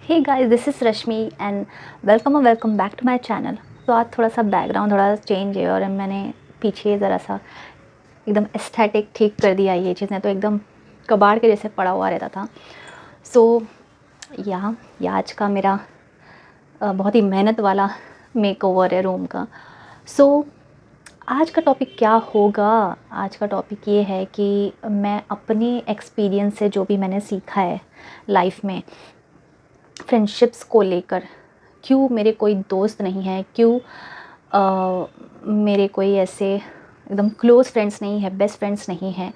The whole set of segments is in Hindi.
Hey guys, this is Rashmi and welcome back to my channel. तो आज थोड़ा सा बैकग्राउंड थोड़ा सा चेंज है और मैंने पीछे ज़रा सा एकदम एस्थेटिक ठीक कर दिया। ये चीज़ें तो एकदम कबाड़ के जैसे पड़ा हुआ रहता था। सो ये आज का मेरा बहुत ही मेहनत वाला मेकओवर है रूम का। सो आज का टॉपिक क्या होगा? आज का टॉपिक ये है कि मैं अपने एक्सपीरियंस से जो भी मैंने सीखा है लाइफ में फ्रेंडशिप्स को लेकर, क्यों मेरे कोई दोस्त नहीं है, क्यों मेरे कोई ऐसे एकदम क्लोज़ फ्रेंड्स नहीं है, बेस्ट फ्रेंड्स नहीं हैं,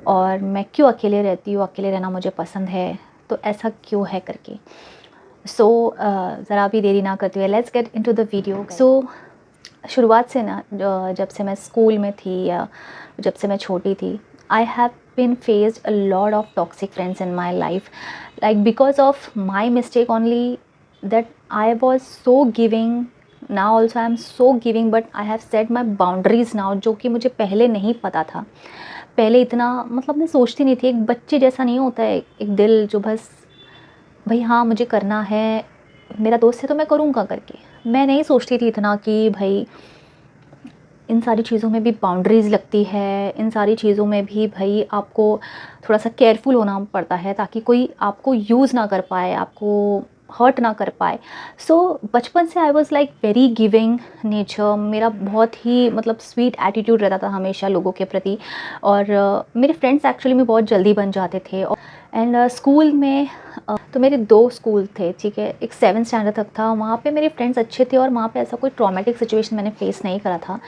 और मैं क्यों अकेले रहती हूँ, अकेले रहना मुझे पसंद है, तो ऐसा क्यों है करके। सो ज़रा भी देरी ना करते हुए let's get into the video. शुरुआत से ना जब से मैं स्कूल में थी या जब से मैं छोटी थी, I have been faced a lot of toxic friends in my life, like because of my mistake only, that I was so giving. Now also I am so giving, but I have set my boundaries now, जो कि मुझे पहले नहीं पता था। पहले इतना मतलब मैं सोचती नहीं थी। एक बच्चे जैसा नहीं होता है एक दिल जो बस भाई हाँ मुझे करना है, मेरा दोस्त है तो मैं करूँगा करके। मैं नहीं सोचती थी इतना कि भाई इन सारी चीज़ों में भी बाउंड्रीज़ लगती है, इन सारी चीज़ों में भी भाई आपको थोड़ा सा केयरफुल होना पड़ता है ताकि कोई आपको यूज़ ना कर पाए, आपको हर्ट ना कर पाए। सो बचपन से I was like very giving nature. मेरा बहुत ही मतलब स्वीट एटीट्यूड रहता था हमेशा लोगों के प्रति, और मेरे फ्रेंड्स एक्चुअली में बहुत जल्दी बन जाते थे। एंड स्कूल में तो मेरे 2 स्कूल थे, ठीक है। एक 7th स्टैंडर्ड तक था, वहाँ पे मेरे फ्रेंड्स अच्छे थे और वहाँ पे ऐसा कोई ट्रॉमेटिक सिचुएशन मैंने फेस नहीं करा था।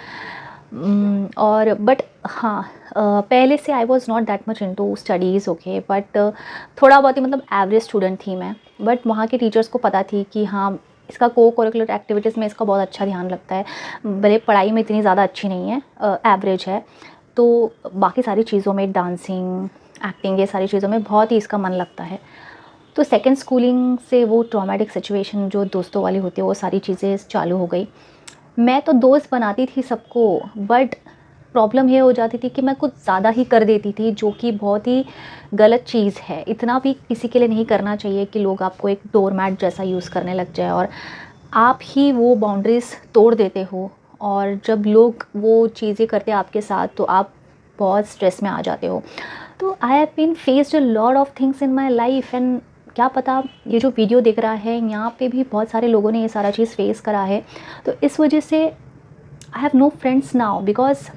और बट हाँ, पहले से I was not that much into studies, okay, but थोड़ा बहुत ही मतलब एवरेज स्टूडेंट थी मैं। बट वहाँ के टीचर्स को पता थी कि हाँ इसका को करिकुलर एक्टिविटीज़ में इसका बहुत अच्छा ध्यान लगता है, भले पढ़ाई में इतनी ज़्यादा अच्छी नहीं है, एवरेज है, तो बाकी सारी चीज़ों में डांसिंग, एक्टिंग, ये सारी चीज़ों में बहुत ही इसका मन लगता है। तो सेकेंड स्कूलिंग से वो ट्रॉमेटिक सिचुएशन जो दोस्तों वाली होती है वो सारी चीज़ें चालू हो गई। मैं तो दोस्त बनाती थी सबको, बट प्रॉब्लम ये हो जाती थी कि मैं कुछ ज़्यादा ही कर देती थी, जो कि बहुत ही गलत चीज़ है। इतना भी किसी के लिए नहीं करना चाहिए कि लोग आपको एक डोरमैट जैसा यूज़ करने लग जाए और आप ही वो बाउंड्रीज़ तोड़ देते हो। और जब लोग वो चीज़ें करते हैं आपके साथ तो आप बहुत स्ट्रेस में आ जाते हो। तो I have been faced a lot of things in my life, and क्या पता ये जो वीडियो देख रहा है यहाँ पे भी बहुत सारे लोगों ने ये सारा चीज़ फेस करा है। तो इस वजह से I have no friends now, because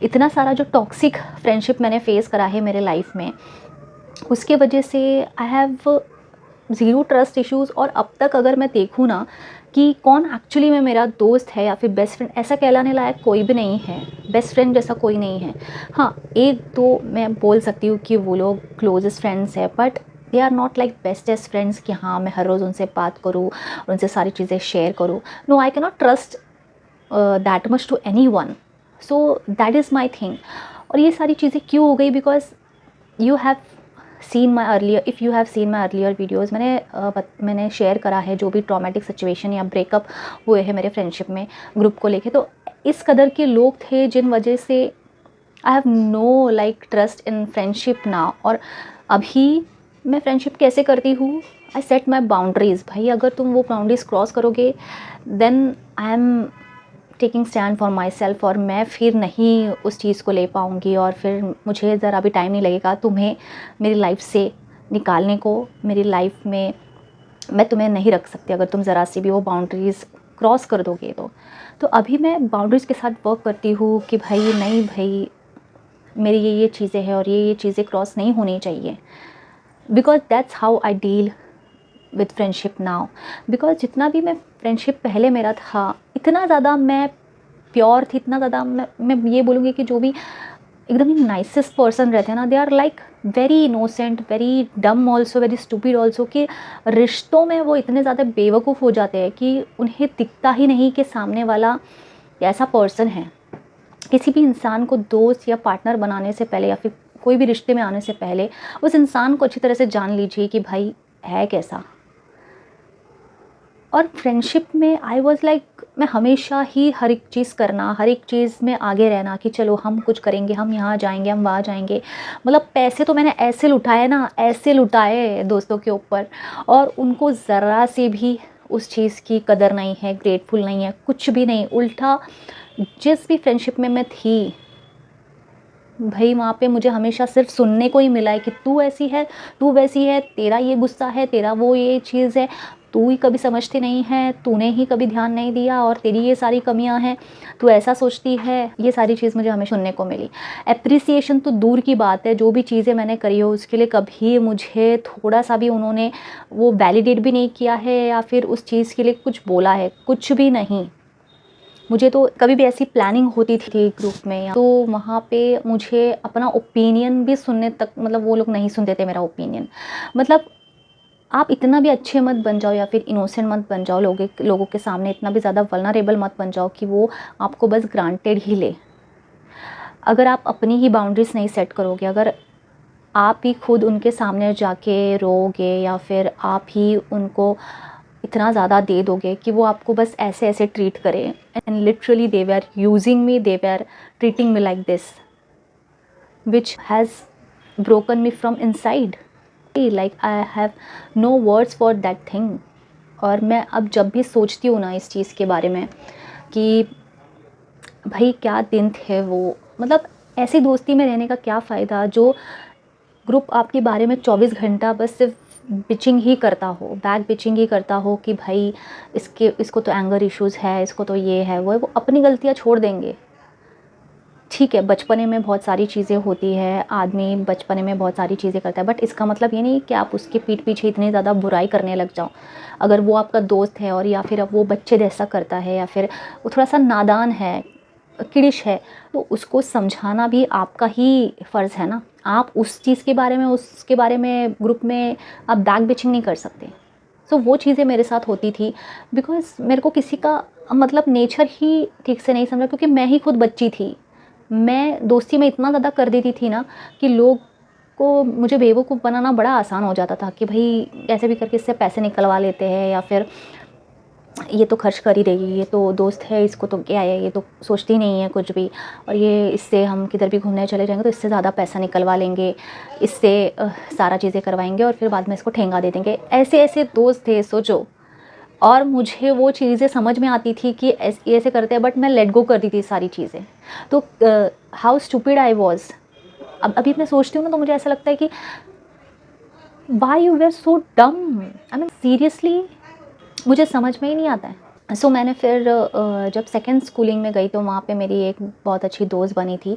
इतना सारा जो टॉक्सिक फ्रेंडशिप मैंने फेस करा है मेरे लाइफ में, उसके वजह से I have zero trust issues. और अब तक अगर मैं देखूँ ना कि कौन एक्चुअली में मेरा दोस्त है या फिर बेस्ट फ्रेंड, ऐसा कहलाने लायक कोई भी नहीं है। बेस्ट फ्रेंड जैसा कोई नहीं है। हाँ, एक दो मैं बोल सकती हूँ कि वो लोग क्लोजेस्ट फ्रेंड्स हैं, but they are not like bestest friends कि हाँ मैं हर रोज़ उनसे बात करूँ और उनसे सारी चीज़ें शेयर करूँ। No, I can not trust that much to any one. So that is my thing. और ये सारी चीज़ें क्यों हो गई? Because you have seen my earlier, if you have seen my earlier videos, मैंने शेयर करा है जो भी ट्रॉमेटिक सिचुएशन या ब्रेकअप हुए हैं मेरे फ्रेंडशिप में ग्रुप को लेके। तो इस कदर के लोग थे जिन वजह से I have no like trust in friendship now. और अभी मैं फ्रेंडशिप कैसे करती हूँ? I set my boundaries. भाई अगर तुम वो बाउंड्रीज़ क्रॉस करोगे then I am taking stand for myself, और मैं फिर नहीं उस चीज़ को ले पाऊँगी और फिर मुझे ज़रा भी टाइम नहीं लगेगा तुम्हें मेरी लाइफ से निकालने को। मेरी लाइफ में मैं तुम्हें नहीं रख सकती अगर तुम ज़रा सी भी वो बाउंड्रीज़ क्रॉस कर दोगे तो अभी मैं बाउंड्रीज़ के साथ वर्क करती हूँ कि भाई नहीं भाई, मेरी ये चीज़ें हैं और ये चीज़ें क्रॉस नहीं होनी चाहिए। Because that's how I deal with friendship now. Because जितना भी मैं फ्रेंडशिप पहले मेरा था, इतना ज़्यादा मैं प्योर थी, इतना ज़्यादा मैं ये बोलूँगी कि जो भी एकदम ही नाइसेस्ट पर्सन रहते हैं ना, they are like very innocent, very dumb also, very stupid also, कि रिश्तों में वो इतने ज़्यादा बेवकूफ़ हो जाते हैं कि उन्हें दिखता ही नहीं कि सामने वाला ऐसा पर्सन है। किसी भी इंसान को दोस्त या पार्टनर बनाने से पहले या फिर कोई भी रिश्ते में आने से पहले उस इंसान को अच्छी तरह से जान लीजिए कि भाई है कैसा। और फ्रेंडशिप में आई वाज लाइक मैं हमेशा ही हर एक चीज़ करना, हर एक चीज़ में आगे रहना कि चलो हम कुछ करेंगे, हम यहाँ जाएंगे, हम वहाँ जाएंगे। मतलब पैसे तो मैंने ऐसे लुटाए ना, ऐसे लुटाए दोस्तों के ऊपर, और उनको ज़रा से भी उस चीज़ की कदर नहीं है, ग्रेटफुल नहीं है, कुछ भी नहीं। उल्टा जिस भी फ्रेंडशिप में मैं थी भाई, वहाँ पे मुझे हमेशा सिर्फ सुनने को ही मिला है कि तू ऐसी है, तू वैसी है, तेरा ये गुस्सा है, तेरा वो ये चीज़ है, तू ही कभी समझती नहीं है, तूने ही कभी ध्यान नहीं दिया और तेरी ये सारी कमियां हैं, तू ऐसा सोचती है। ये सारी चीज़ मुझे हमेशा सुनने को मिली। एप्रिसिएशन तो दूर की बात है, जो भी चीज़ें मैंने करी हो उसके लिए कभी मुझे थोड़ा सा भी उन्होंने वो वैलिडेट भी नहीं किया है या फिर उस चीज़ के लिए कुछ बोला है, कुछ भी नहीं। मुझे तो कभी भी ऐसी प्लानिंग होती थी ग्रुप में तो वहाँ पे मुझे अपना ओपिनियन भी सुनने तक, मतलब वो लोग नहीं सुनते थे मेरा ओपिनियन। मतलब आप इतना भी अच्छे मत बन जाओ या फिर इनोसेंट मत बन जाओ, लोगों के सामने इतना भी ज़्यादा वल्नरेबल मत बन जाओ कि वो आपको बस ग्रांटेड ही ले। अगर आप अपनी ही बाउंड्रीज़ नहीं सेट करोगे, अगर आप ही खुद उनके सामने जाके रोओगे या फिर आप ही उनको इतना ज़्यादा दे दोगे कि वो आपको बस ऐसे ऐसे ट्रीट करें, and literally they were using me, they were treating me like this, which has broken me from inside. Like I have no words for that thing. और मैं अब जब भी सोचती हूँ ना इस चीज़ के बारे में कि भाई क्या दिन थे वो, मतलब ऐसी दोस्ती में रहने का क्या फ़ायदा जो ग्रुप आपके बारे में 24 घंटा बस सिर्फ बिचिंग ही करता हो, बैक बिचिंग ही करता हो कि भाई इसको तो एंगर इश्यूज़ है, इसको तो ये है वो है। वो अपनी गलतियाँ छोड़ देंगे। ठीक है, बचपने में बहुत सारी चीज़ें होती है, आदमी बचपने में बहुत सारी चीज़ें करता है, बट इसका मतलब ये नहीं कि आप उसके पीठ पीछे इतनी ज़्यादा बुराई करने लग जाओ। अगर वो आपका दोस्त है और या फिर अब वो बच्चे जैसा करता है या फिर वो थोड़ा सा नादान है, किडिश है, तो उसको समझाना भी आपका ही फ़र्ज़ है ना। आप उस चीज़ के बारे में, उसके बारे में ग्रुप में आप बैक बिचिंग नहीं कर सकते। सो वो चीज़ें मेरे साथ होती थी बिकॉज़ मेरे को किसी का मतलब नेचर ही ठीक से नहीं समझा, क्योंकि मैं ही खुद बच्ची थी। मैं दोस्ती में इतना ज़्यादा कर देती थी ना कि लोग को मुझे बेवकूफ़ बनाना बड़ा आसान हो जाता था कि भाई ऐसे भी करके इससे पैसे निकलवा लेते हैं, या फिर ये तो खर्च कर ही देगी, ये तो दोस्त है, इसको तो क्या है, ये तो सोचती नहीं है कुछ भी, और ये इससे हम किधर भी घूमने चले जाएंगे तो इससे ज़्यादा पैसा निकलवा लेंगे, इससे सारा चीज़ें करवाएंगे और फिर बाद में इसको ठेंगा दे देंगे। ऐसे ऐसे दोस्त थे, सोचो। और मुझे वो चीज़ें समझ में आती थी कि ये ऐसे करते हैं, बट मैं लेट गो कर दी थी सारी चीज़ें। तो हाउ स्टूपिड आई वॉज। अब अभी मैं सोचती हूँ ना तो मुझे ऐसा लगता है कि वाई यू वेर सो डम, आई मीन सीरियसली मुझे समझ में ही नहीं आता है। सो मैंने फिर जब सेकेंड स्कूलिंग में गई तो वहाँ पे मेरी एक बहुत अच्छी दोस्त बनी थी,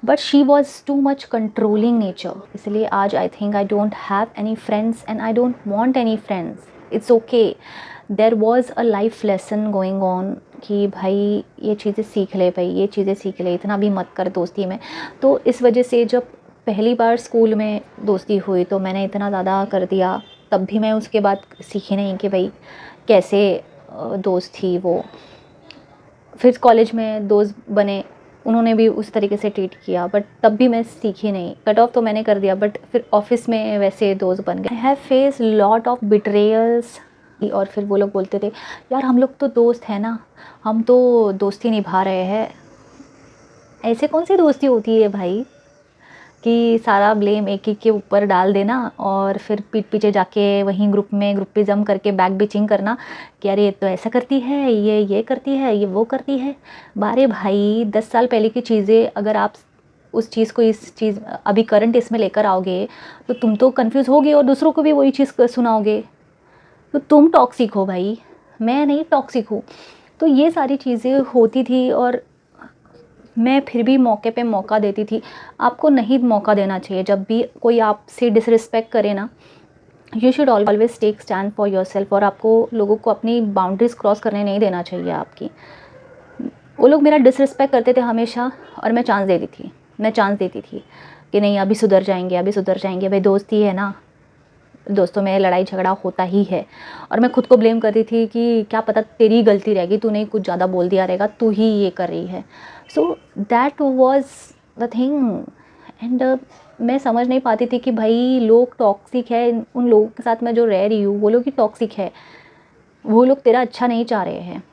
but she was too much controlling nature. इसलिए आज I think I don't have any friends and I don't want any friends. It's okay, there was a life lesson going on कि भाई ये चीज़ें सीख ले, भाई ये चीज़ें सीख ले, इतना भी मत कर दोस्ती में। तो इस वजह से जब पहली बार स्कूल में दोस्ती हुई तो मैंने इतना ज़्यादा कर दिया, तब भी मैं उसके बाद सीखी नहीं कि भाई कैसे दोस्त थी वो। फिर कॉलेज में दोस्त बने, उन्होंने भी उस तरीके से ट्रीट किया, बट तब भी मैं सीखी नहीं। कट ऑफ तो मैंने कर दिया, बट फिर ऑफिस में वैसे दोस्त बन गए। I have face lot of betrayals. और फिर वो लोग बोलते थे यार हम लोग तो दोस्त हैं ना, हम तो दोस्ती निभा रहे हैं। ऐसे कौन सी दोस्ती होती है भाई कि सारा ब्लेम एक ही के ऊपर डाल देना और फिर पीठ पीछे जाके वहीं ग्रुपिज़म करके बैक बिचिंग करना कि अरे ये तो ऐसा करती है, ये करती है, ये वो करती है। बारे भाई 10 साल पहले की चीज़ें अगर आप उस चीज़ को इस चीज़ अभी करंट इसमें लेकर आओगे तो तुम तो कंफ्यूज होगे और दूसरों को भी वही चीज़ सुनाओगे। तो तुम टॉक्सिक हो भाई, मैं नहीं टॉक्सिक हूँ। तो ये सारी चीज़ें होती थी और मैं फिर भी मौके पे मौका देती थी। आपको नहीं मौका देना चाहिए। जब भी कोई आपसे डिसरिस्पेक्ट करे ना, you should always take stand for yourself. और आपको लोगों को अपनी बाउंड्रीज़ क्रॉस करने नहीं देना चाहिए आपकी। वो लोग मेरा डिसरिस्पेक्ट करते थे हमेशा और मैं चांस देती थी कि नहीं अभी सुधर जाएंगे, भाई दोस्ती है ना, दोस्तों में लड़ाई झगड़ा होता ही है। और मैं खुद को ब्लेम करती थी कि क्या पता तेरी गलती रहेगी, तूने कुछ ज़्यादा बोल दिया रहेगा, तू ही ये कर रही है। So that was the thing. And मैं समझ नहीं पाती थी कि भाई लोग टॉक्सिक है, उन लोगों के साथ मैं जो रह रही हूँ वो लोग ही टॉक्सिक है। वो लोग तेरा अच्छा नहीं चाह रहे हैं,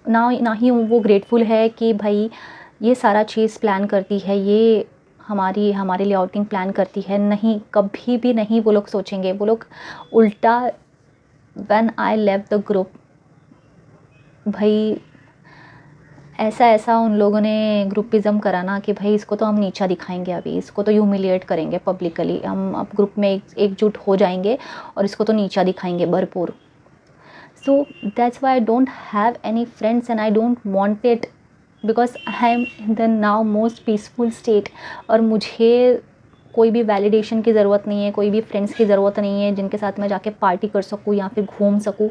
ना ही वो ग्रेटफुल है कि भाई ये सारा चीज़ प्लान करती है, ये हमारे लिए आउटिंग प्लान करती है। नहीं, कभी भी नहीं वो लोग सोचेंगे। वो लोग उल्टा, when I left the group, भाई ऐसा ऐसा उन लोगों ने ग्रुपिज़्म करा ना कि भाई इसको तो हम नीचा दिखाएंगे, अभी इसको तो ह्यूमिलिएट करेंगे पब्लिकली, हम अब ग्रुप में एकजुट हो जाएंगे और इसको तो नीचा दिखाएंगे भरपूर। So that's why I don't have any friends and I don't want it, because I am in the now most peaceful state. और मुझे कोई भी वैलिडेशन की ज़रूरत नहीं है, कोई भी फ्रेंड्स की ज़रूरत नहीं है जिनके साथ मैं जाके पार्टी कर सकूँ या फिर घूम सकूँ।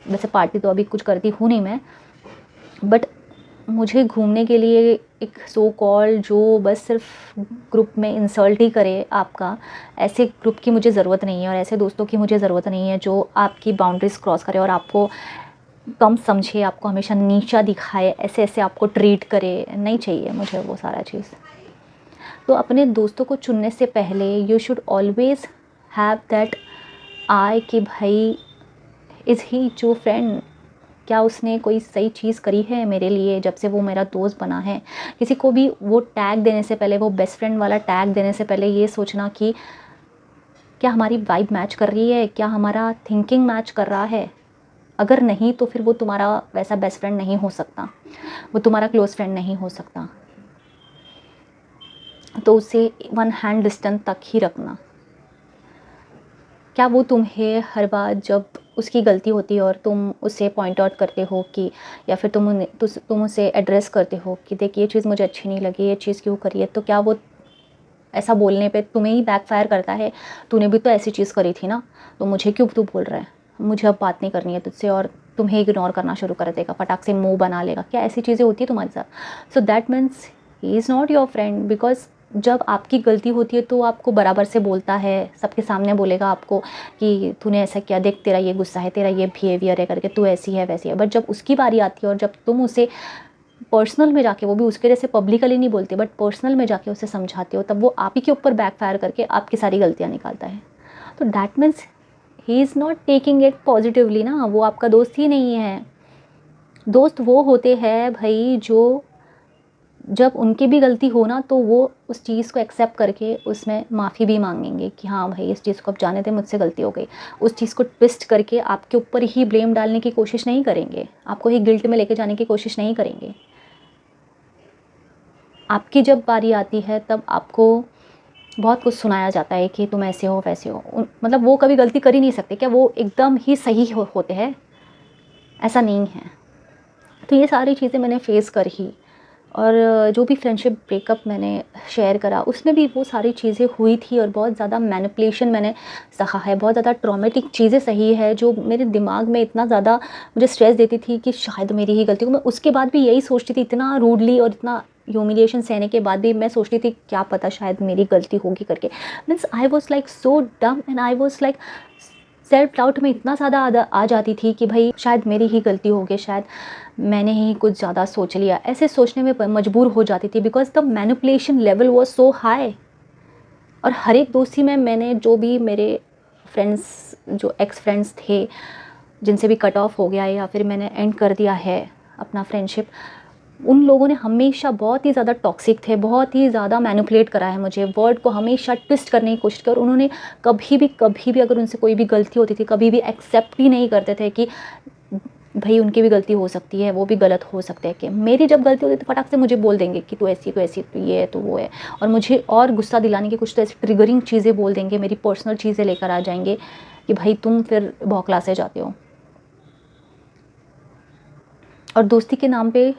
वैसे पार्टी तो अभी कुछ करती हूँ नहीं मैं, बट मुझे घूमने के लिए एक सो कॉल जो बस सिर्फ ग्रुप में इंसल्ट ही करे आपका, ऐसे ग्रुप की मुझे ज़रूरत नहीं है और ऐसे दोस्तों की मुझे ज़रूरत नहीं है जो आपकी बाउंड्रीज़ क्रॉस करे और आपको कम समझे, आपको हमेशा नीचा दिखाए, ऐसे ऐसे आपको ट्रीट करे। नहीं चाहिए मुझे वो सारा चीज़। तो अपने दोस्तों को चुनने से पहले you should always have that I कि भाई इज़ ही ट्रू फ्रेंड, क्या उसने कोई सही चीज़ करी है मेरे लिए जब से वो मेरा दोस्त बना है। किसी को भी वो टैग देने से पहले, वो बेस्ट फ्रेंड वाला टैग देने से पहले ये सोचना कि क्या हमारी वाइब मैच कर रही है, क्या हमारा थिंकिंग मैच कर रहा है। अगर नहीं तो फिर वो तुम्हारा वैसा बेस्ट फ्रेंड नहीं हो सकता, वो तुम्हारा क्लोज़ फ्रेंड नहीं हो सकता। तो उसे वन हैंड डिस्टेंस तक ही रखना। क्या वो तुम्हें हर बार जब उसकी गलती होती है और तुम उसे पॉइंट आउट करते हो कि, या फिर तुम उसे एड्रेस करते हो कि देख ये चीज़ मुझे अच्छी नहीं लगी, ये चीज़ क्यों करी है, तो क्या वो ऐसा बोलने पे तुम्हें ही बैकफायर करता है? तूने भी तो ऐसी चीज़ करी थी ना, तो मुझे क्यों तू बोल रहा है, मुझे अब बात नहीं करनी है तुझसे, और तुम्हें इग्नोर करना शुरू कर देगा, फटाक से मुँह बना लेगा। क्या ऐसी चीज़ें होती है तुम्हारे साथ? So that means he is not your friend. Because जब आपकी गलती होती है तो आपको बराबर से बोलता है, सबके सामने बोलेगा आपको कि तूने ऐसा किया, देख तेरा ये गुस्सा है, तेरा ये बिहेवियर है करके, तू ऐसी है वैसी है। बट जब उसकी बारी आती है और जब तुम उसे पर्सनल में जाके, वो भी उसके जैसे पब्लिकली नहीं बोलते बट पर्सनल में जाके उसे समझाते हो, तब वो आप ही के ऊपर बैकफायर करके आपकी सारी गलतियाँ निकालता है। तो that means he is not taking it positively ना, वो आपका दोस्त ही नहीं है। दोस्त वो होते हैं भाई जो जब उनकी भी गलती हो ना तो वो उस चीज़ को एक्सेप्ट करके उसमें माफ़ी भी मांगेंगे कि हाँ भाई इस चीज़ को अब जाने दे, मुझसे गलती हो गई। उस चीज़ को ट्विस्ट करके आपके ऊपर ही ब्लेम डालने की कोशिश नहीं करेंगे, आपको ही गिल्ट में लेके जाने की कोशिश नहीं करेंगे। आपकी जब बारी आती है तब आपको बहुत कुछ सुनाया जाता है कि तुम ऐसे हो वैसे हो। मतलब वो कभी गलती कर ही नहीं सकते, क्या वो एकदम ही सही होते हैं? ऐसा नहीं है। तो ये सारी चीज़ें मैंने फ़ेस करी, और जो भी फ्रेंडशिप ब्रेकअप मैंने शेयर करा उसमें भी वो सारी चीज़ें हुई थी, और बहुत ज़्यादा मैनिपुलेशन मैंने सहा है, बहुत ज़्यादा ट्रॉमेटिक चीज़ें सही है जो मेरे दिमाग में इतना ज़्यादा मुझे स्ट्रेस देती थी कि शायद मेरी ही गलती हो। मैं उसके बाद भी यही सोचती थी, इतना रूडली और इतना ह्यूमिलिएशन सहने के बाद भी मैं सोचती थी क्या पता शायद मेरी गलती होगी करके। Means I was like so dumb and I was like self doubt में इतना ज़्यादा आ जाती थी कि भाई शायद मेरी ही गलती होगी, शायद मैंने ही कुछ ज़्यादा सोच लिया, ऐसे सोचने में मजबूर हो जाती थी because the manipulation level was so high. और हर एक दोस्ती में मैंने जो भी मेरे फ्रेंड्स, जो एक्स फ्रेंड्स थे जिनसे भी कट ऑफ हो गया या फिर मैंने एंड कर दिया है अपना फ्रेंडशिप, उन लोगों ने हमेशा बहुत ही ज़्यादा टॉक्सिक थे, बहुत ही ज़्यादा मैनिपुलेट करा है मुझे, वर्ड को हमेशा ट्विस्ट करने की कोशिश की, और उन्होंने कभी भी अगर उनसे कोई भी गलती होती थी कभी भी एक्सेप्ट भी नहीं करते थे कि भाई उनकी भी गलती हो सकती है, वो भी गलत हो सकते हैं। कि मेरी जब गलती होती है तो फटाक से मुझे बोल देंगे कि तू ऐसी, तो ये है, तो वो है, और मुझे और गुस्सा दिलाने की कुछ तो ऐसी ट्रिगरिंग चीज़ें बोल देंगे, मेरी पर्सनल चीज़ें लेकर आ जाएंगे कि भाई तुम फिर बौखला से जाते हो। और दोस्ती के नाम पे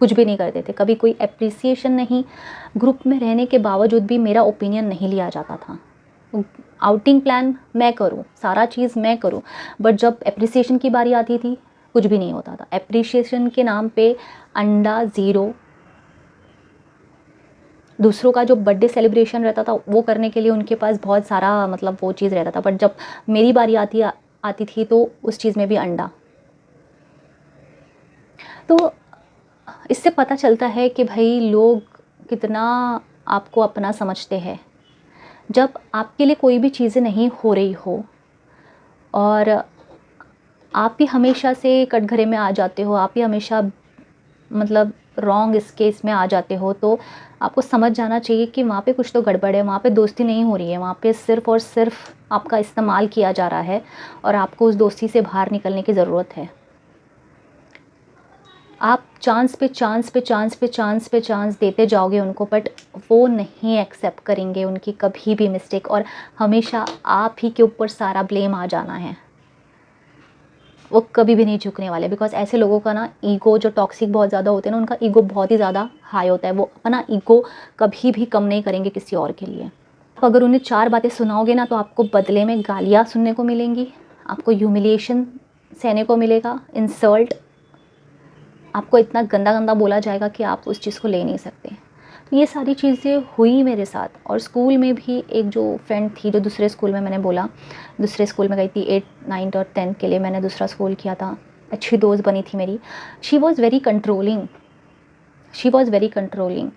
कुछ भी नहीं करते थे, कभी कोई एप्रिसिएशन नहीं, ग्रुप में रहने के बावजूद भी मेरा ओपिनियन नहीं लिया जाता था। आउटिंग प्लान मैं करूँ, सारा चीज़ मैं करूँ, बट जब एप्रिसिएशन की बारी आती थी कुछ भी नहीं होता था। एप्रिसिएशन के नाम पे अंडा ज़ीरो। दूसरों का जो बर्थडे सेलिब्रेशन रहता था वो करने के लिए उनके पास बहुत सारा मतलब वो चीज़ रहता था, बट जब मेरी बारी आती थी तो उस चीज़ में भी अंडा। तो इससे पता चलता है कि भाई लोग कितना आपको अपना समझते हैं। जब आपके लिए कोई भी चीज़ें नहीं हो रही हो और आप भी हमेशा से कटघरे में आ जाते हो, आप ही हमेशा मतलब रॉन्ग इस केस में आ जाते हो, तो आपको समझ जाना चाहिए कि वहाँ पे कुछ तो गड़बड़ है, वहाँ पे दोस्ती नहीं हो रही है, वहाँ पे सिर्फ़ और सिर्फ आपका इस्तेमाल किया जा रहा है और आपको उस दोस्ती से बाहर निकलने की ज़रूरत है। आप चांस पे चांस पे चांस पे चांस पे चांस देते जाओगे उनको, बट वो नहीं एक्सेप्ट करेंगे उनकी कभी भी मिस्टेक, और हमेशा आप ही के ऊपर सारा ब्लेम आ जाना है। वो कभी भी नहीं झुकने वाले, बिकॉज़ ऐसे लोगों का ना ईगो, जो टॉक्सिक बहुत ज़्यादा होते हैं ना, उनका ईगो बहुत ही ज़्यादा हाई होता है। वो अपना ईगो कभी भी कम नहीं करेंगे किसी और के लिए। आप अगर उन्हें 4 बातें सुनाओगे ना, तो आपको बदले में गालियाँ सुनने को मिलेंगी, आपको ह्यूमिलिएशन सहने को मिलेगा, इंसल्ट, आपको इतना गंदा-गंदा बोला जाएगा कि आप उस चीज़ को ले नहीं सकते। तो ये सारी चीज़ें हुई मेरे साथ। और स्कूल में भी एक जो फ्रेंड थी, जो दूसरे स्कूल में, मैंने बोला दूसरे स्कूल में गई थी 8, 9 और 10 के लिए मैंने दूसरा स्कूल किया था। अच्छी दोस्त बनी थी मेरी। She was very controlling, she was very controlling.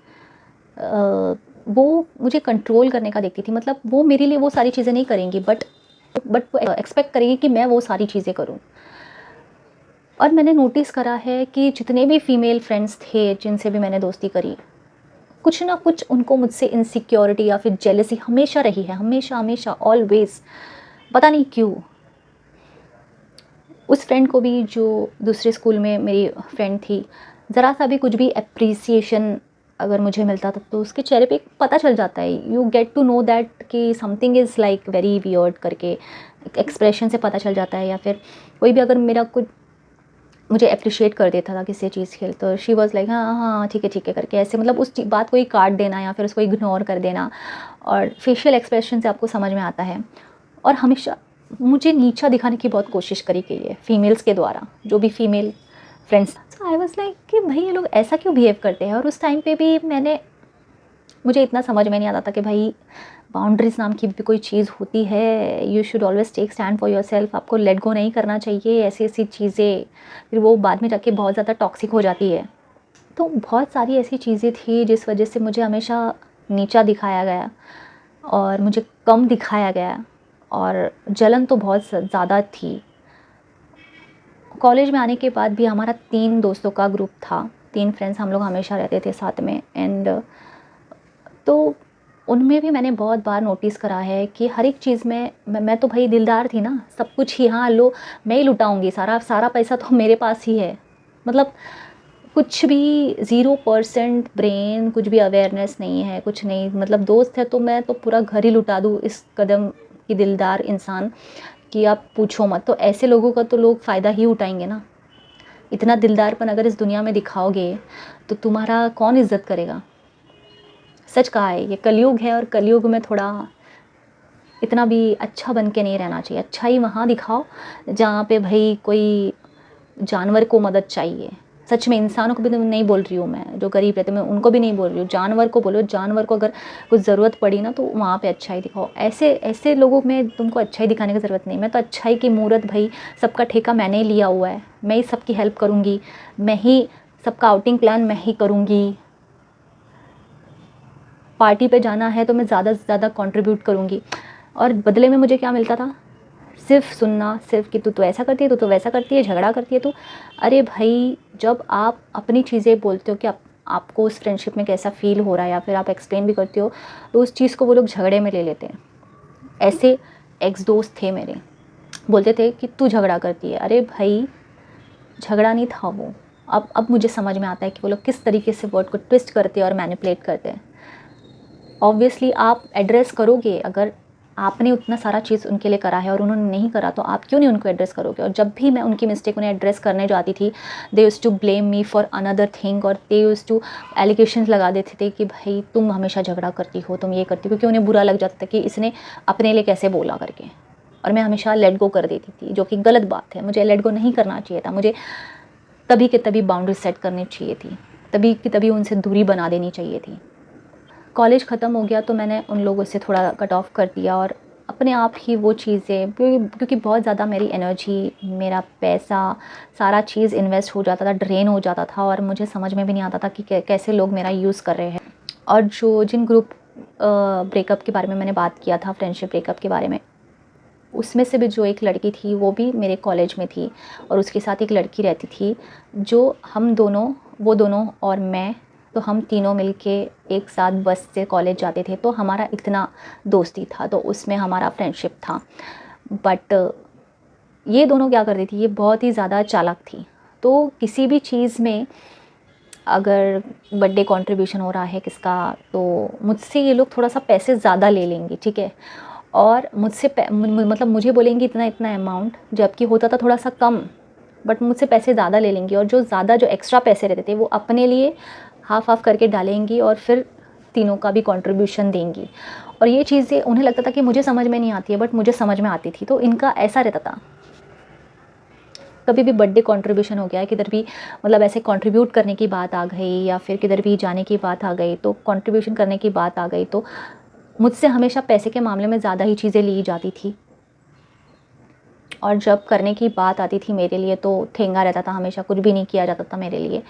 वो मुझे कंट्रोल करने का देखती थी, मतलब वो मेरे लिए वो सारी चीज़ें नहीं करेंगी, बट वो एक्सपेक्ट करेगी कि मैं वो सारी चीज़ें करूँ। और मैंने नोटिस करा है कि जितने भी फीमेल फ्रेंड्स थे जिनसे भी मैंने दोस्ती करी, कुछ ना कुछ उनको मुझसे इनसिक्योरिटी या फिर जेलसी हमेशा रही है, हमेशा हमेशा ऑलवेज़, पता नहीं क्यों। उस फ्रेंड को भी, जो दूसरे स्कूल में मेरी फ्रेंड थी, ज़रा सा भी कुछ भी एप्रिसिएशन अगर मुझे मिलता था, तो उसके चेहरे पे पता चल जाता है, you get to know that कि something is like very weird करके, एक्सप्रेशन से पता चल जाता है। या फिर कोई भी अगर मेरा कुछ मुझे एप्रिशिएट कर देता था किसी चीज़ के लिए, तो शी वाज़ लाइक हाँ हाँ ठीक है करके, ऐसे मतलब उस बात को ही काट देना या फिर उसको इग्नोर कर देना। और फेशियल एक्सप्रेशन से आपको समझ में आता है। और हमेशा मुझे नीचा दिखाने की बहुत कोशिश करी गई है फीमेल्स के द्वारा, जो भी female friends. So I was like कि भाई ये लोग ऐसा क्यों बिहेव करते हैं। और उस टाइम पे भी मुझे इतना समझ में नहीं आता था कि भाई बाउंड्रीज़ नाम की भी कोई चीज़ होती है। You should always take stand for yourself. आपको लेट गो नहीं करना चाहिए ऐसी-ऐसी चीज़ें, फिर वो बाद में जाके बहुत ज़्यादा टॉक्सिक हो जाती है। तो बहुत सारी ऐसी चीज़ें थी जिस वजह से मुझे हमेशा नीचा दिखाया गया और मुझे कम दिखाया गया, और जलन तो बहुत ज़्यादा थी। कॉलेज में आने के बाद भी हमारा 3 दोस्तों का ग्रुप था, 3 फ्रेंड्स हम लोग हमेशा रहते थे साथ में। एंड तो उनमें भी मैंने बहुत बार नोटिस करा है कि हर एक चीज़ में मैं तो भाई दिलदार थी ना, सब कुछ ही हाँ लो मैं ही लुटाऊँगी, सारा पैसा तो मेरे पास ही है। मतलब कुछ भी 0% ब्रेन, कुछ भी अवेयरनेस नहीं है, कुछ नहीं, मतलब दोस्त है तो मैं तो पूरा घर ही लुटा दूँ, इस कदम की दिलदार इंसान कि आप पूछो मत। तो ऐसे लोगों का तो लोग फ़ायदा ही उठाएँगे ना। इतना दिलदारपन अगर इस दुनिया में दिखाओगे तो तुम्हारा कौन इज़्ज़त करेगा। सच कहा है, ये कलयुग है और कलयुग में थोड़ा इतना भी अच्छा बन के नहीं रहना चाहिए। अच्छाई वहाँ दिखाओ जहाँ पे भाई कोई जानवर को मदद चाहिए। सच में इंसानों को भी तो नहीं बोल रही हूँ मैं, जो गरीब रहते हैं मैं उनको भी नहीं बोल रही हूँ, जानवर को बोलो। जानवर को अगर कुछ ज़रूरत पड़ी ना तो वहाँ पे अच्छाई दिखाओ। ऐसे ऐसे लोगों में तुमको अच्छाई दिखाने की ज़रूरत नहीं। मैं तो अच्छाई की मूरत भाई, सबका ठेका मैंने ही लिया हुआ है, मैं ही सबकी हेल्प करूँगी, मैं ही सबका आउटिंग प्लान मैं ही करूँगी। पार्टी पे जाना है तो मैं ज़्यादा से ज़्यादा कंट्रीब्यूट करूँगी। और बदले में मुझे क्या मिलता था, सिर्फ सुनना, सिर्फ कि तू तो ऐसा करती है, तू तो वैसा करती है, झगड़ा करती है तू। अरे भाई, जब आप अपनी चीज़ें बोलते हो कि आपको उस फ्रेंडशिप में कैसा फ़ील हो रहा है या फिर आप एक्सप्लेन भी करते हो, तो उस चीज़ को वो लोग झगड़े में ले लेते हैं। ऐसे एक्स दोस्त थे मेरे, बोलते थे कि तू झगड़ा करती है। अरे भाई, झगड़ा नहीं था वो। अब मुझे समझ में आता है कि वो लोग किस तरीके से वर्ड को ट्विस्ट करते हैं और मैनिपुलेट करते हैं। ऑब्वियसली आप एड्रेस करोगे, अगर आपने उतना सारा चीज़ उनके लिए करा है और उन्होंने नहीं करा, तो आप क्यों नहीं उनको एड्रेस करोगे। और जब भी मैं उनकी मिस्टेक उन्हें एड्रेस करने जाती थी, they used to blame me for another thing, और दे यूज्ड टू एलिगेशंस लगा देते थे कि भाई तुम हमेशा झगड़ा करती हो, तुम ये करती हो, क्योंकि उन्हें बुरा लग जाता था कि इसने अपने लिए कैसे बोला करके। और मैं हमेशा लेट गो कर देती थी, जो कि गलत बात है। मुझे लेट गो नहीं करना चाहिए था, मुझे तभी के तभी बाउंड्री सेट करनी चाहिए थी, तभी की तभी उनसे दूरी बना देनी चाहिए थी। कॉलेज ख़त्म हो गया तो मैंने उन लोगों से थोड़ा कट ऑफ कर दिया, और अपने आप ही वो चीज़ें, क्योंकि बहुत ज़्यादा मेरी एनर्जी, मेरा पैसा, सारा चीज़ इन्वेस्ट हो जाता था, ड्रेन हो जाता था, और मुझे समझ में भी नहीं आता था कि कैसे लोग मेरा यूज़ कर रहे हैं। और जिन ग्रुप ब्रेकअप के बारे में मैंने बात किया था, फ्रेंडशिप ब्रेकअप के बारे में, उसमें से भी जो एक लड़की थी वो भी मेरे कॉलेज में थी, और उसके साथ एक लड़की रहती थी जो हम दोनों, वो दोनों और मैं, तो हम तीनों मिलके एक साथ बस से कॉलेज जाते थे। तो हमारा इतना दोस्ती था, तो उसमें हमारा फ्रेंडशिप था। बट ये दोनों क्या करती थी, ये बहुत ही ज़्यादा चालाक थी। तो किसी भी चीज़ में अगर बर्थडे कंट्रीब्यूशन हो रहा है किसका, तो मुझसे ये लोग थोड़ा सा पैसे ज़्यादा ले लेंगे, ठीक है, और मुझसे मतलब मुझे बोलेंगे इतना इतना अमाउंट, जबकि होता था थोड़ा सा कम, बट मुझसे पैसे ज़्यादा ले लेंगी, और जो ज़्यादा जो एक्स्ट्रा पैसे रहते थे वो अपने लिए हाफ हाफ करके डालेंगी, और फिर तीनों का भी कंट्रीब्यूशन देंगी। और ये चीज़ें उन्हें लगता था कि मुझे समझ में नहीं आती है, बट मुझे समझ में आती थी। तो इनका ऐसा रहता था, कभी भी बर्थडे कंट्रीब्यूशन हो गया, किधर भी मतलब ऐसे कंट्रीब्यूट करने की बात आ गई, या फिर किधर भी जाने की बात आ गई, तो कंट्रीब्यूशन करने की बात आ गई, तो मुझसे हमेशा पैसे के मामले में ज़्यादा ही चीज़ें ली जाती थी। और जब करने की बात आती थी मेरे लिए, तो ठेंगा रहता था, हमेशा कुछ भी नहीं किया जाता था मेरे लिए।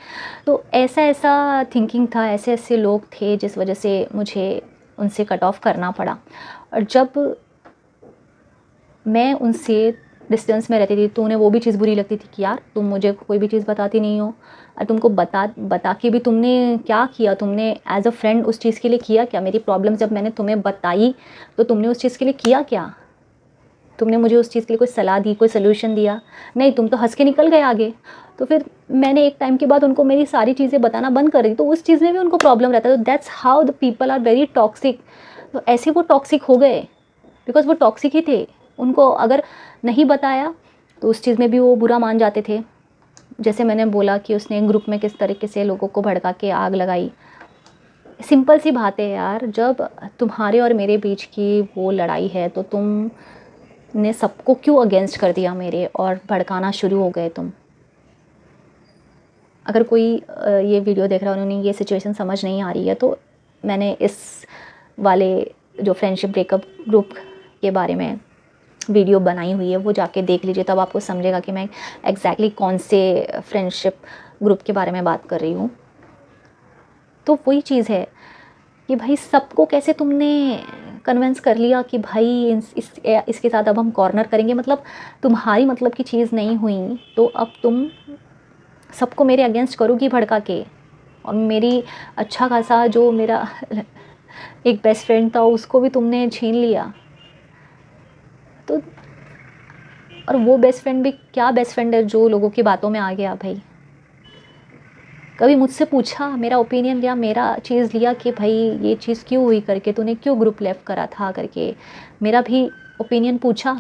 तो ऐसा ऐसा थिंकिंग था, ऐसे ऐसे लोग थे जिस वजह से मुझे उनसे कट ऑफ करना पड़ा। और जब मैं उनसे डिस्टेंस में रहती थी तो उन्हें वो भी चीज़ बुरी लगती थी कि यार तुम मुझे कोई भी चीज़ बताती नहीं हो, और तुमको बता के भी तुमने क्या किया, तुमने एज अ फ्रेंड उस चीज़ के लिए किया क्या? मेरी प्रॉब्लम जब मैंने तुम्हें बताई तो तुमने उस चीज़ के लिए किया क्या? तुमने मुझे उस चीज़ के लिए कोई सलाह दी, कोई सल्यूशन दिया? नहीं, तुम तो हंस के निकल गए आगे। तो फिर मैंने एक टाइम के बाद उनको मेरी सारी चीज़ें बताना बंद कर दी, तो उस चीज़ में भी उनको प्रॉब्लम रहता है। तो that's how the people are very toxic. तो ऐसे वो टॉक्सिक हो गए, बिकॉज वो टॉक्सिक ही थे। उनको अगर नहीं बताया तो उस चीज़ में भी वो बुरा मान जाते थे। जैसे मैंने बोला कि उसने ग्रुप में किस तरीके से लोगों को भड़का के आग लगाई। सिंपल सी बात है यार, जब तुम्हारे और मेरे बीच की वो लड़ाई है तो तुमने सबको क्यों अगेंस्ट कर दिया मेरे, और भड़काना शुरू हो गए तुम। अगर कोई ये वीडियो देख रहा है, उन्होंने ये सिचुएशन समझ नहीं आ रही है, तो मैंने इस वाले जो फ्रेंडशिप ब्रेकअप ग्रुप के बारे में वीडियो बनाई हुई है, वो जाके देख लीजिए, तब आपको समझेगा कि मैं एग्जैक्टली कौन से फ्रेंडशिप ग्रुप के बारे में बात कर रही हूँ। तो वही चीज़ है कि भाई सबको कैसे तुमने कन्विंस कर लिया कि भाई इसके साथ अब हम कॉर्नर करेंगे, मतलब तुम्हारी मतलब की चीज़ नहीं हुई तो अब तुम सबको मेरे अगेंस्ट करोगी भड़का के। और मेरी अच्छा खासा जो मेरा एक बेस्ट फ्रेंड था उसको भी तुमने छीन लिया। तो और वो बेस्ट फ्रेंड भी क्या बेस्ट फ्रेंड है जो लोगों की बातों में आ गया भाई। कभी मुझसे पूछा, मेरा ओपिनियन लिया, मेरा चीज़ लिया कि भाई ये चीज़ क्यों हुई करके, तूने क्यों ग्रुप लेफ्ट करा था करके, मेरा भी ओपिनियन पूछा?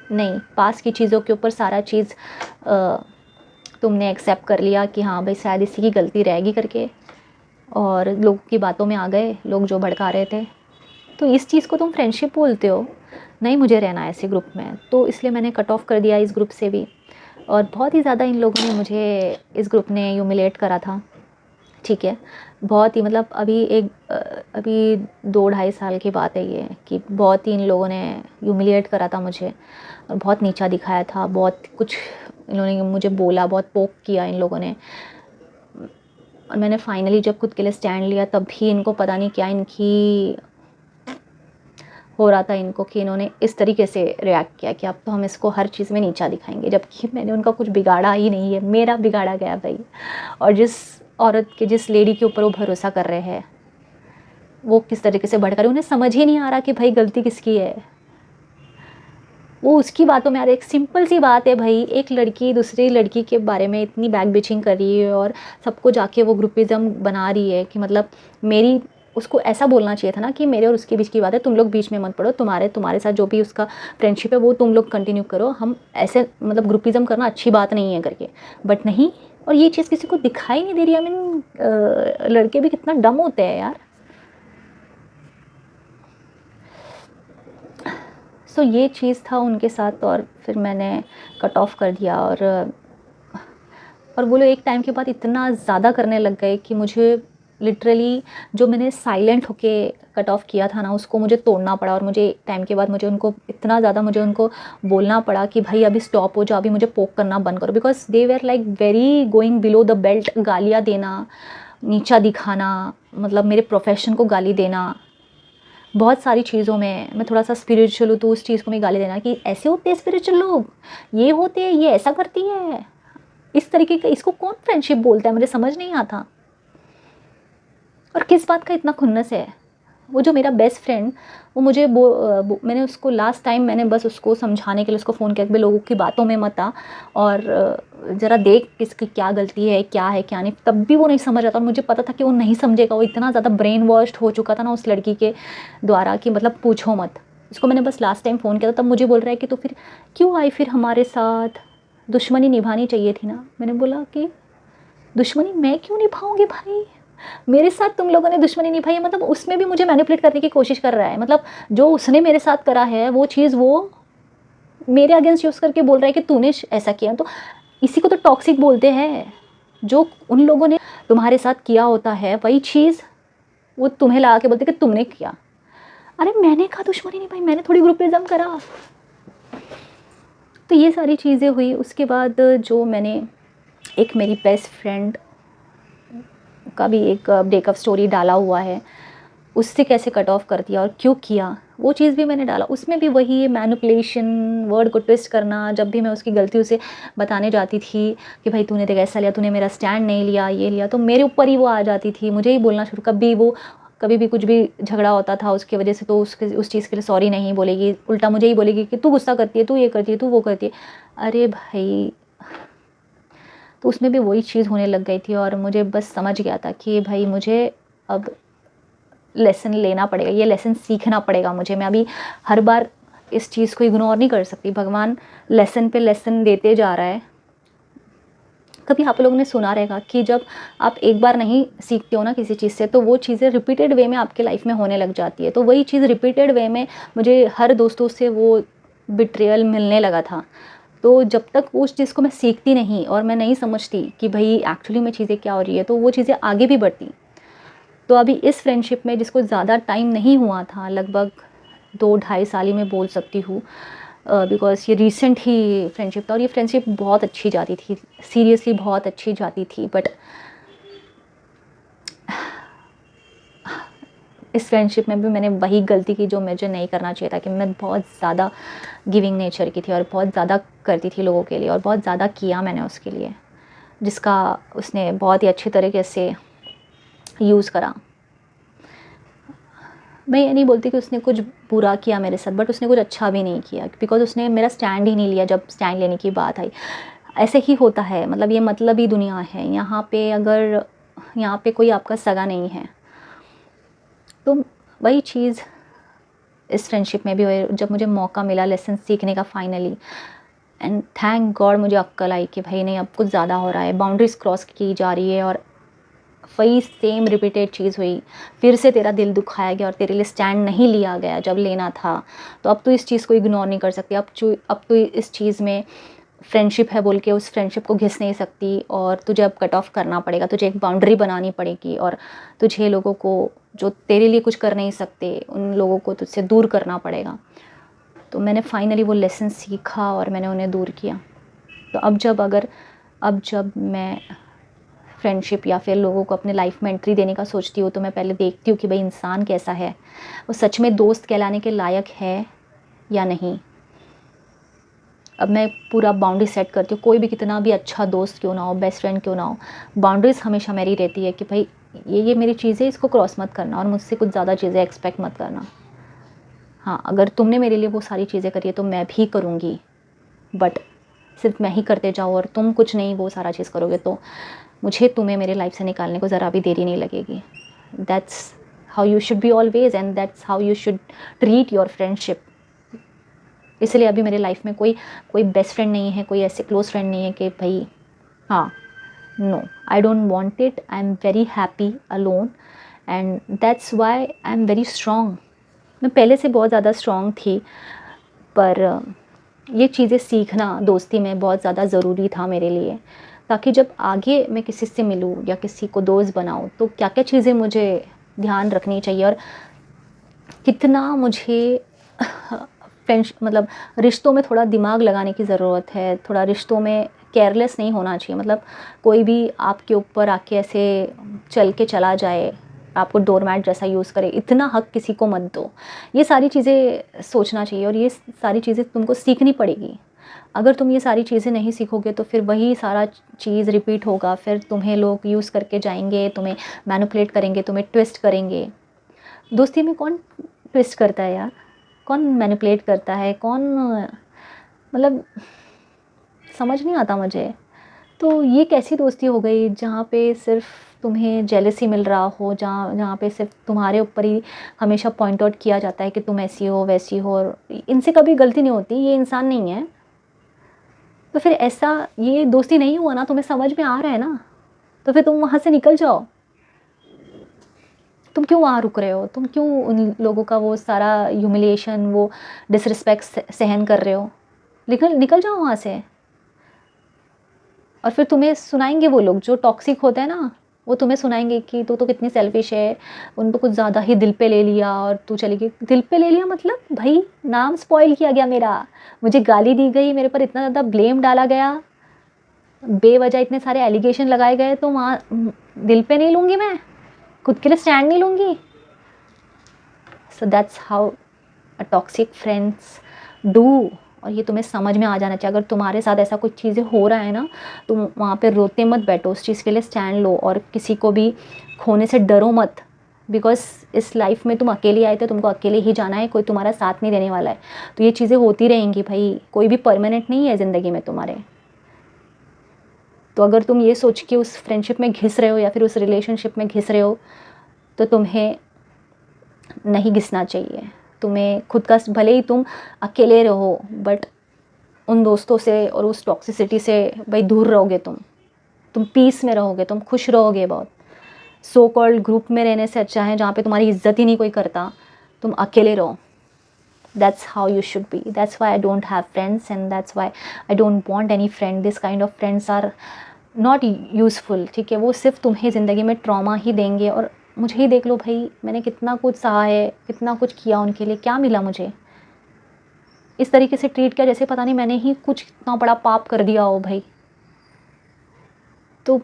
नहीं, पास की चीज़ों के ऊपर सारा चीज़ तुमने एक्सेप्ट कर लिया कि हाँ भाई शायद इसी की गलती रहेगी करके, और लोगों की बातों में आ गए, लोग जो भड़का रहे थे। तो इस चीज़ को तुम फ्रेंडशिप बोलते हो? नहीं, मुझे रहना है ऐसे ग्रुप में, तो इसलिए मैंने कट ऑफ कर दिया इस ग्रुप से भी। और बहुत ही ज़्यादा इन लोगों ने मुझे, इस ग्रुप ने ह्यूमिलेट करा था, ठीक है। बहुत ही मतलब अभी 2-2.5 साल की बात है ये, कि बहुत ही इन लोगों ने ह्यूमिलेट करा था मुझे, और बहुत नीचा दिखाया था, बहुत कुछ इन्होंने मुझे बोला, बहुत पोक किया इन लोगों ने। और मैंने फाइनली जब खुद के लिए स्टैंड लिया, तब भी इनको पता नहीं क्या इनकी हो रहा था इनको, कि इन्होंने इस तरीके से रिएक्ट किया कि अब तो हम इसको हर चीज़ में नीचा दिखाएंगे, जबकि मैंने उनका कुछ बिगाड़ा ही नहीं है, मेरा बिगाड़ा गया भाई। और जिस औरत के, जिस लेडी के ऊपर वो भरोसा कर रहे हैं, वो किस तरीके से भड़का रही, उन्हें समझ ही नहीं आ रहा कि भाई गलती किसकी है। वो उसकी बातों में आ रहा है। एक सिंपल सी बात है भाई, एक लड़की दूसरी लड़की के बारे में इतनी बैक बिचिंग कर रही है, और सबको जाके वो ग्रुपिज़म बना रही है कि मतलब मेरी, उसको ऐसा बोलना चाहिए था ना कि मेरे और उसके बीच की बात है, तुम लोग बीच में मत पड़ो, तुम्हारे साथ जो भी उसका फ्रेंडशिप है वो तुम लोग कंटिन्यू करो, हम ऐसे मतलब ग्रुपिज़म करना अच्छी बात नहीं है करके। बट नहीं, और ये चीज़ किसी को दिखाई नहीं दे रही। आई मीन लड़के भी कितना डम होते हैं यार। सो ये चीज़ था उनके साथ, और फिर मैंने कट ऑफ कर दिया। और वो लोग एक टाइम के बाद इतना ज़्यादा करने लग गए कि मुझे लिटरली जो मैंने साइलेंट होके कट ऑफ किया था ना, उसको मुझे तोड़ना पड़ा। और मुझे टाइम के बाद मुझे उनको इतना ज़्यादा मुझे उनको बोलना पड़ा कि भाई अभी स्टॉप हो जाओ, अभी मुझे पोक करना बंद करो, because they were like very going below the belt. गालियाँ देना, नीचा दिखाना, मतलब मेरे प्रोफेशन को गाली देना, बहुत सारी चीज़ों में मैं थोड़ा सा स्पिरिचुअल हूँ, तो उस चीज़ को मैं गाली देना कि ऐसे होते हैं स्पिरिचुअल लोग, ये होते हैं, ये ऐसा करती है, इस तरीके का, इसको कौन फ्रेंडशिप बोलता है, मुझे समझ नहीं आता। और किस बात का इतना खुन्नस है। वो जो मेरा बेस्ट फ्रेंड, वो मुझे मैंने उसको लास्ट टाइम मैंने बस उसको समझाने के लिए उसको फ़ोन किया कि भाई लोगों की बातों में मत आ, और ज़रा देख किसकी क्या गलती है क्या नहीं। तब भी वो नहीं समझ रहा था, और मुझे पता था कि वो नहीं समझेगा। वो इतना ज़्यादा ब्रेन वॉश्ड हो चुका था ना उस लड़की के द्वारा कि मतलब पूछो मत। उसको मैंने बस लास्ट टाइम फ़ोन किया था, तब मुझे बोल रहा है कि तो फिर क्यों आई फिर हमारे साथ, दुश्मनी निभानी चाहिए थी ना। मैंने बोला कि दुश्मनी मैं क्यों निभाऊंगी भाई, मेरे साथ तुम लोगों ने दुश्मनी निभाई है, मतलब उसमें भी मुझे मैनिपुलेट करने की कोशिश कर रहा है। मतलब जो उसने मेरे साथ करा है वो चीज़ वो मेरे अगेंस्ट यूज़ करके बोल रहा है कि तूने ऐसा किया। तो इसी को तो टॉक्सिक बोलते हैं। जो उन लोगों ने तुम्हारे साथ किया होता है वही चीज़ वो तुम्हें लगा के बोलते कि तुमने किया। अरे मैंने कहा दुश्मनी निभाई, मैंने थोड़ी ग्रुपिज्म करा। तो ये सारी चीज़ें हुई। उसके बाद जो मैंने एक मेरी बेस्ट फ्रेंड का भी एक ब्रेकअप स्टोरी डाला हुआ है, उससे कैसे कट ऑफ कर दिया और क्यों किया, वो चीज़ भी मैंने डाला। उसमें भी वही मैनिपुलेशन, वर्ड को ट्विस्ट करना। जब भी मैं उसकी गलती उसे बताने जाती थी कि भाई तूने देख ऐसा लिया, तूने मेरा स्टैंड नहीं लिया, ये लिया, तो मेरे ऊपर ही वो आ जाती थी, मुझे ही बोलना शुरू। कभी भी कुछ भी झगड़ा होता था उसकी वजह से, तो उस चीज़ के लिए सॉरी नहीं बोलेगी, उल्टा मुझे ही बोलेगी कि तू गुस्सा करती है, तू ये करती है, तू वो करती है। अरे भाई, तो उसमें भी वही चीज़ होने लग गई थी। और मुझे बस समझ गया था कि भाई मुझे अब लेसन लेना पड़ेगा, ये लेसन सीखना पड़ेगा मुझे। मैं अभी हर बार इस चीज़ को इग्नोर नहीं कर सकती। भगवान लेसन पे लेसन देते जा रहा है। कभी आप लोगों ने सुना रहेगा कि जब आप एक बार नहीं सीखते हो ना किसी चीज़ से, तो वो चीज़ें रिपीटेड वे में आपके लाइफ में होने लग जाती है। तो वही चीज़ रिपीटेड वे में मुझे हर दोस्तों से वो बिट्रेयल मिलने लगा था। तो जब तक उस चीज़ को मैं सीखती नहीं और मैं नहीं समझती कि भाई एक्चुअली में चीज़ें क्या हो रही है, तो वो चीज़ें आगे भी बढ़ती। तो अभी इस फ्रेंडशिप में, जिसको ज़्यादा टाइम नहीं हुआ था, लगभग 2-2.5 साल ही मैं बोल सकती हूँ, बिकॉज़ ये रिसेंट ही फ्रेंडशिप था। और ये फ्रेंडशिप बहुत अच्छी जाती थी, सीरियसली बहुत अच्छी जाती थी। बट इस फ्रेंडशिप में भी मैंने वही गलती की जो मुझे नहीं करना चाहिए था, कि मैं बहुत ज़्यादा गिविंग नेचर की थी और बहुत ज़्यादा करती थी लोगों के लिए, और बहुत ज़्यादा किया मैंने उसके लिए, जिसका उसने बहुत ही अच्छी तरीके से यूज़ करा। मैं ये नहीं बोलती कि उसने कुछ बुरा किया मेरे साथ, बट उसने कुछ अच्छा भी नहीं किया, बिकॉज़ उसने मेरा स्टैंड ही नहीं लिया जब स्टैंड लेने की बात आई। ऐसे ही होता है, मतलब ये मतलबी दुनिया है। यहाँ पे कोई आपका सगा नहीं है। तो वही चीज़ इस फ्रेंडशिप में भी हुई। जब मुझे मौका मिला लेसन सीखने का फाइनली, एंड थैंक गॉड मुझे अक्ल आई कि भाई नहीं, अब कुछ ज़्यादा हो रहा है, बाउंड्रीज़ क्रॉस की जा रही है। और वही सेम रिपीटेड चीज़ हुई, फिर से तेरा दिल दुखाया गया और तेरे लिए स्टैंड नहीं लिया गया जब लेना था। तो अब तो इस चीज़ को इग्नोर नहीं कर सकती। अब तो इस चीज़ में फ्रेंडशिप है बोल के उस फ्रेंडशिप को घिस नहीं सकती, और तुझे अब कट ऑफ करना पड़ेगा। तुझे एक बाउंड्री बनानी पड़ेगी, और तुझे लोगों को जो तेरे लिए कुछ कर नहीं सकते, उन लोगों को तुझसे दूर करना पड़ेगा। तो मैंने फाइनली वो लेसन सीखा और मैंने उन्हें दूर किया। तो अब जब मैं फ्रेंडशिप या फिर लोगों को अपने लाइफ में एंट्री देने का सोचती हूँ, तो मैं पहले देखती हूँ कि भाई इंसान कैसा है, वो सच में दोस्त कहलाने के लायक है या नहीं। अब मैं पूरा बाउंड्री सेट करती हूँ, कोई भी कितना भी अच्छा दोस्त क्यों ना हो, बेस्ट फ्रेंड क्यों ना हो, बाउंड्रीज़ हमेशा मेरी रहती है कि भाई ये मेरी चीज़ें, इसको क्रॉस मत करना, और मुझसे कुछ ज़्यादा चीज़ें एक्सपेक्ट मत करना। हाँ, अगर तुमने मेरे लिए वो सारी चीज़ें करी है तो मैं भी करूँगी, बट सिर्फ मैं ही करते जाऊँ और तुम कुछ नहीं वो सारा चीज़ करोगे, तो मुझे तुम्हें मेरे लाइफ से निकालने को ज़रा भी देरी नहीं लगेगी। That's how you should be always, and that's how you should treat your friendship. इसलिए अभी मेरे लाइफ में कोई बेस्ट फ्रेंड नहीं है, कोई ऐसे क्लोज फ्रेंड नहीं है कि भाई हाँ, no, I don't want it. I am very happy alone, and that's why I am very strong. मैं पहले से बहुत ज़्यादा स्ट्रॉन्ग थी, पर ये चीज़ें सीखना दोस्ती में बहुत ज़्यादा ज़रूरी था मेरे लिए, ताकि जब आगे मैं किसी से मिलूँ या किसी को दोस्त बनाऊँ, तो क्या क्या चीज़ें मुझे ध्यान रखनी चाहिए, और कितना मुझे मतलब रिश्तों में थोड़ा दिमाग लगाने की ज़रूरत है। थोड़ा रिश्तों में केयरलेस नहीं होना चाहिए। मतलब कोई भी आपके ऊपर आके ऐसे चल के चला जाए, आपको डोरमैट जैसा यूज़ करे, इतना हक किसी को मत दो। ये सारी चीज़ें सोचना चाहिए और ये सारी चीज़ें तुमको सीखनी पड़ेगी। अगर तुम ये सारी चीज़ें नहीं सीखोगे तो फिर वही सारा चीज़ रिपीट होगा, फिर तुम्हें लोग यूज़ करके जाएंगे, तुम्हें मैनिपुलेट करेंगे, तुम्हें ट्विस्ट करेंगे। दोस्ती में कौन ट्विस्ट करता है यार, कौन मैनिपुलेट करता है, कौन, मतलब समझ नहीं आता मुझे। तो ये कैसी दोस्ती हो गई जहाँ पे सिर्फ तुम्हें जेलसी मिल रहा हो, जहाँ जहाँ पे सिर्फ तुम्हारे ऊपर ही हमेशा पॉइंट आउट किया जाता है कि तुम ऐसी हो वैसी हो, और इनसे कभी गलती नहीं होती, ये इंसान नहीं है। तो फिर ऐसा ये दोस्ती नहीं हुआ ना, तुम्हें समझ में आ रहा है ना, तो फिर तुम वहाँ से निकल जाओ। तुम क्यों वहाँ रुक रहे हो, तुम क्यों उन लोगों का वो सारा ह्यूमिलिएशन, वो डिसरिस्पेक्ट सहन कर रहे हो? निकल निकल जाओ वहाँ से। और फिर तुम्हें सुनाएंगे वो लोग जो टॉक्सिक होते हैं ना, वो तुम्हें सुनाएंगे कि तू तो कितनी सेल्फिश है, उनको कुछ ज़्यादा ही दिल पे ले लिया और तू चली गई। दिल पे ले लिया मतलब भाई नाम स्पॉइल किया गया मेरा, मुझे गाली दी गई, मेरे पर इतना ज़्यादा ब्लेम डाला गया, बेवजह इतने सारे एलिगेशन लगाए गए, तो वहाँ दिल पे नहीं लूँगी मैं, खुद के लिए स्टैंड नहीं लूँगी। So that's how a toxic friends do. और ये तुम्हें समझ में आ जाना चाहिए। अगर तुम्हारे साथ ऐसा कुछ चीज़ें हो रहा है ना, तुम वहाँ पे रोते मत बैठो, उस चीज़ के लिए स्टैंड लो और किसी को भी खोने से डरो मत। बिकॉज इस लाइफ में तुम अकेले आए थे, तुमको अकेले ही जाना है, कोई तुम्हारा साथ नहीं देने वाला है। तो ये चीज़ें होती रहेंगी भाई, कोई भी परमानेंट नहीं है ज़िंदगी में तुम्हारे। तो अगर तुम ये सोच के उस फ्रेंडशिप में घिस रहे हो या फिर उस रिलेशनशिप में घिस रहे हो, तो तुम्हें नहीं घिसना चाहिए। तुम्हें खुद का, भले ही तुम अकेले रहो, बट उन दोस्तों से और उस टॉक्सिसिटी से भाई दूर रहोगे, तुम पीस में रहोगे, तुम खुश रहोगे बहुत। सो कॉल्ड ग्रुप में रहने से अच्छा है जहाँ पे तुम्हारी इज्जत ही नहीं कोई करता, तुम अकेले रहो। That's how you should be. That's why I don't have friends and that's why I don't want any friend. This kind of friends are not useful, ठीक है? वो सिर्फ तुम्हें ज़िंदगी में ट्रॉमा ही देंगे। और मुझे ही देख लो भाई, मैंने कितना कुछ सहा है, कितना कुछ किया उनके लिए, क्या मिला मुझे? इस तरीके से ट्रीट किया जैसे पता नहीं मैंने ही कुछ इतना बड़ा पाप कर दिया हो भाई। तो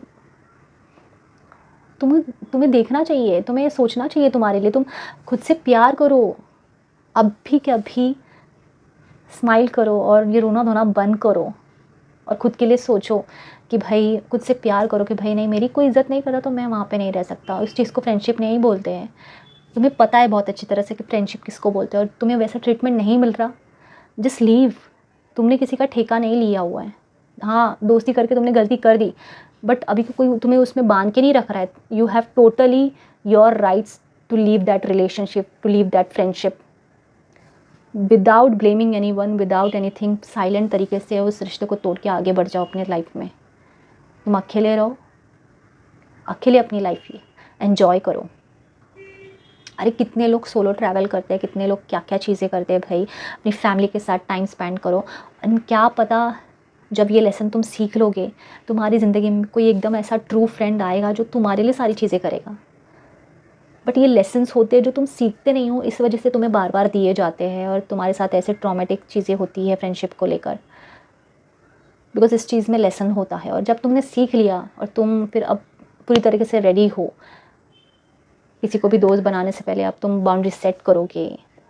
तुम्हें तुम्हें देखना चाहिए, तुम्हें सोचना चाहिए तुम्हारे लिए। तुम खुद से प्यार करो, अब भी क्या भी स्माइल करो और ये रोना धोना बंद करो और खुद के लिए सोचो कि भाई खुद से प्यार करो कि भाई नहीं, मेरी कोई इज़्ज़त नहीं करता तो मैं वहाँ पे नहीं रह सकता। उस चीज़ को फ्रेंडशिप नहीं बोलते हैं। तुम्हें पता है बहुत अच्छी तरह से कि फ्रेंडशिप किसको बोलते हैं, और तुम्हें वैसा ट्रीटमेंट नहीं मिल रहा, जस्ट लीव। तुमने किसी का ठेका नहीं लिया हुआ है। हाँ, दोस्ती करके तुमने गलती कर दी, बट अभी कोई तुम्हें उसमें बांध के नहीं रख रहा है। You have totally your rights to leave that relationship, to leave that friendship without blaming any one, without any thing. Silent तरीके से उस रिश्ते को तोड़ के आगे बढ़ जाओ अपने लाइफ में। तुम अकेले रहो, अकेले अपनी लाइफ ही एन्जॉय करो। अरे कितने लोग सोलो ट्रैवल करते हैं, कितने लोग क्या क्या चीज़ें करते हैं भाई। अपनी फैमिली के साथ टाइम स्पेंड करो। एंड क्या पता जब ये लेसन तुम सीख लोगे, तुम्हारी ज़िंदगी में कोई एकदम ऐसा ट्रू फ्रेंड आएगा जो तुम्हारे लिए सारी चीज़ें करेगा। बट ये लेसन्स होते हैं जो तुम सीखते नहीं हो, इस वजह से तुम्हें बार बार दिए जाते हैं और तुम्हारे साथ ऐसे ट्रॉमेटिक चीज़ें होती है फ्रेंडशिप को लेकर। बिकॉज इस चीज़ में लेसन होता है, और जब तुमने सीख लिया और तुम फिर अब पूरी तरीके से रेडी हो, किसी को भी दोस्त बनाने से पहले अब तुम बाउंड्री सेट करोगे।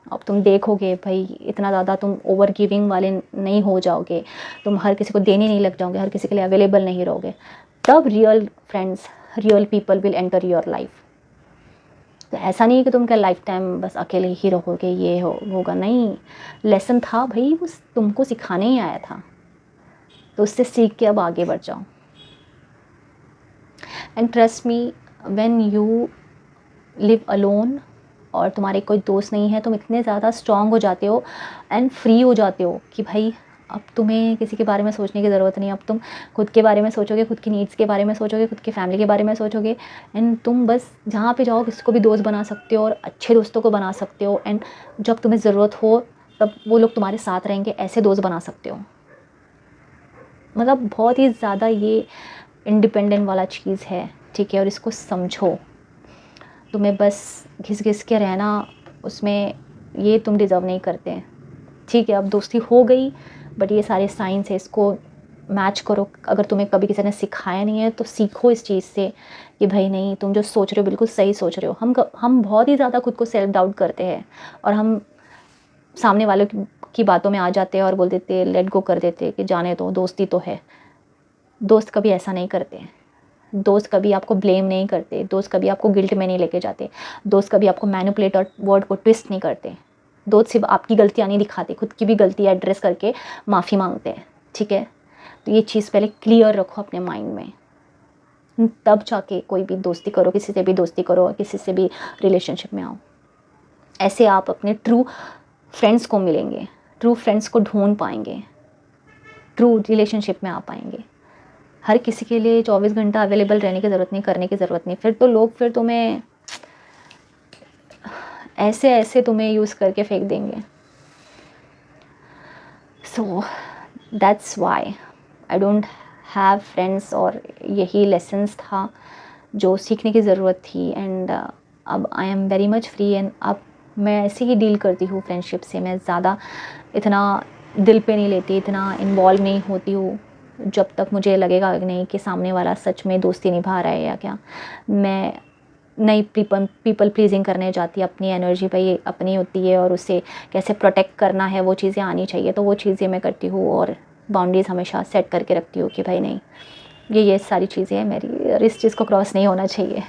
अब तुम देखोगे भाई इतना ज़्यादा तुम ओवर गिविंग वाले नहीं हो जाओगे, तुम हर किसी को देने नहीं लग जाओगे, हर किसी के लिए अवेलेबल नहीं रहोगे, तब real friends, real people will enter your life. तो ऐसा नहीं है कि तुम क्या लाइफ टाइम बस अकेले ही रहोगे, ये होगा नहीं। लेसन था भाई, वो तुमको सिखाने ही आया था, तो उससे सीख के अब आगे बढ़ जाओ। And trust me, when you live alone और तुम्हारे कोई दोस्त नहीं है, तुम इतने ज़्यादा स्ट्रॉन्ग हो जाते हो एंड फ्री हो जाते हो कि भाई अब तुम्हें किसी के बारे में सोचने की ज़रूरत नहीं। अब तुम खुद के बारे में सोचोगे, खुद की नीड्स के बारे में सोचोगे, खुद की फैमिली के बारे में सोचोगे। एंड तुम बस जहाँ पे जाओ किसी को भी दोस्त बना सकते हो और अच्छे दोस्तों को बना सकते हो। एंड जब तुम्हें ज़रूरत हो तब वो लोग तुम्हारे साथ रहेंगे, ऐसे दोस्त बना सकते हो। मतलब बहुत ही ज़्यादा ये इंडिपेंडेंट वाला चीज़ है, ठीक है? और इसको समझो। तुम्हें बस घिस घिस के रहना, उसमें ये तुम डिज़र्व नहीं करते, ठीक है? अब दोस्ती हो गई, बट ये सारे साइंस है, इसको मैच करो। अगर तुम्हें कभी किसी ने सिखाया नहीं है तो सीखो इस चीज़ से कि भाई नहीं, तुम जो सोच रहे हो बिल्कुल सही सोच रहे हो। हम बहुत ही ज़्यादा खुद को सेल्फ डाउट करते हैं और हम सामने वालों की बातों में आ जाते हैं और बोल देते, लेट गो कर देते कि जाने दो, दोस्ती तो है। दोस्त कभी ऐसा नहीं करते हैं। दोस्त कभी आपको ब्लेम नहीं करते, दोस्त कभी आपको गिल्ट में नहीं लेके जाते, दोस्त कभी आपको मैनिपुलेट और वर्ड को ट्विस्ट नहीं करते। दोस्त सिर्फ आपकी गलतियाँ नहीं दिखाते, खुद की भी गलती एड्रेस करके माफ़ी मांगते हैं, ठीक है। तो ये चीज़ पहले क्लियर रखो अपने माइंड में, तब जाके कोई भी दोस्ती करो, किसी से भी दोस्ती करो, किसी से भी रिलेशनशिप में आओ। ऐसे आप अपने ट्रू फ्रेंड्स को मिलेंगे, ट्रू फ्रेंड्स को ढूंढ पाएंगे, ट्रू रिलेशनशिप में आ पाएंगे। हर किसी के लिए 24 घंटा अवेलेबल रहने की ज़रूरत नहीं, करने की ज़रूरत नहीं। फिर तो लोग फिर तुम्हें ऐसे ऐसे तुम्हें यूज़ करके फेंक देंगे। So that's why I don't have friends. और यही लेसन्स था जो सीखने की ज़रूरत थी। एंड अब आई am very much free. And अब मैं ऐसे ही डील करती हूँ फ्रेंडशिप से। मैं ज़्यादा इतना दिल पे नहीं लेती, इतना इन्वॉल्व नहीं होती हूँ जब तक मुझे लगेगा नहीं कि सामने वाला सच में दोस्ती निभा रहा है या क्या। मैं नई पीपल प्लीजिंग करने जाती, अपनी एनर्जी भाई अपनी होती है और उसे कैसे प्रोटेक्ट करना है वो चीज़ें आनी चाहिए, तो वो चीज़ें मैं करती हूँ। और बाउंड्रीज़ हमेशा सेट करके रखती हूँ कि भाई नहीं, ये सारी चीज़ें हैं मेरी और इस चीज़ को क्रॉस नहीं होना चाहिए।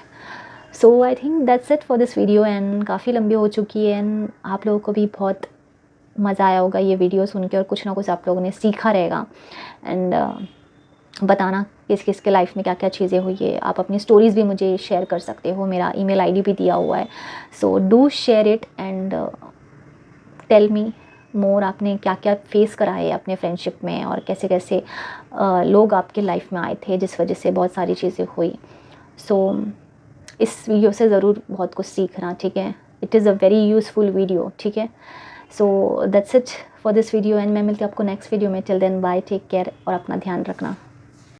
So I think that's it for this video. And काफ़ी लंबी हो चुकी है एंड आप लोगों को भी बहुत मज़ा आया होगा ये वीडियो सुन के और कुछ ना कुछ आप लोगों ने सीखा रहेगा। एंड बताना किस किस के लाइफ में क्या क्या चीज़ें हुई है। आप अपनी स्टोरीज़ भी मुझे शेयर कर सकते हो, मेरा ईमेल आईडी भी दिया हुआ है। So do share it and tell me more, आपने क्या क्या फेस करा है अपने फ्रेंडशिप में और कैसे कैसे लोग आपके लाइफ में आए थे जिस वजह से बहुत सारी चीज़ें हुई। सो इस वीडियो से ज़रूर बहुत कुछ सीखना, ठीक है। It is a very useful video, ठीक है। So that's it for this video and मैं मिलती हूँ आपको नेक्स्ट वीडियो में। Till then bye, take care और अपना ध्यान रखना।